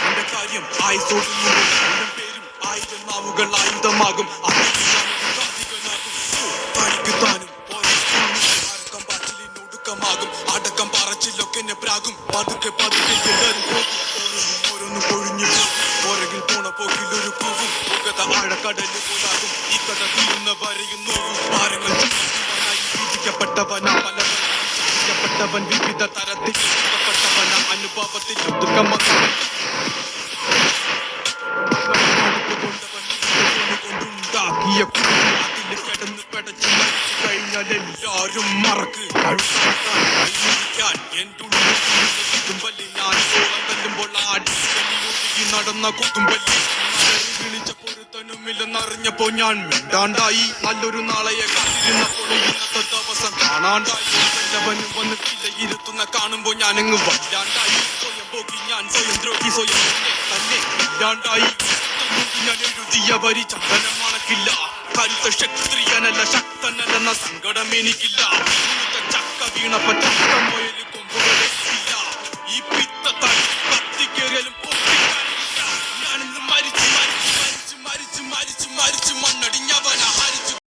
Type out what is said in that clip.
എന്റെ കാര്യം ആയുസോടുന്നു പേരും ആയിരം നാവുകൾ ആയുധമാകും തനിക്ക് താനും ഒടുക്കമാകും അടക്കം പറച്ചിലൊക്കെ എന്നെ പ്രാകും പതുക്കെ പതുക്കെ എല്ലാരും പോകും ഓരോന്നും കൊഴിഞ്ഞു പുറകിൽ പോണ പോക്കിൽ ഒരു കൂവും പുകത ആഴക്കടല് പോലാകും ഈ കഥ തീരുന്ന വരെയും നോവും ഭാരങ്ങൾ വിധിക്കപ്പെട്ടവനാ പല പ്പെട്ടവൻ വിവിധ തരത്തിൽ പ്പെട്ടവന അനുഭവത്തിൽ കൊണ്ടുണ്ടാക്കിയ കിടന്ന് പെടച്ചു മരിച്ചു കഴിഞ്ഞാൽ എല്ലാരും മറക്ക് കുത്തുമ്പല്ലി ഞാൻ ഓളം തല്ലുമ്പോൾ ആടി നടന്ന കുത്തുമ്പല്ലി വിളിച്ച പൊരുത്തനുമില്ലെന്നറിഞ്ഞപ്പോ ഞാൻ മിണ്ടാണ്ടായി നല്ലൊരു നാളെയെ കാത്തിരുന്നപ്പോൾ ഇന്നത്തെ ദിവസം കാണാണ്ടായി വല്ലവനും വന്നിട്ടില്ല ഇരുത്തുന്ന കാണുമ്പോ ഞാനങ്ങ് വല്ലാണ്ടായി സ്വയം പോക്കി ഞാൻ സ്വയം ദ്രോഹി സ്വയം തന്നെ ഇല്ലാണ്ടായി ഞാൻ എഴുതിയ വരി ചന്ദനം മണക്കില്ല കരുത്ത ക്ഷത്രിയനല്ല ശക്തനല്ലെന്ന സങ്കടം എനിക്കില്ല ചക്ക വീണപ്പ ചക്ക മുയല്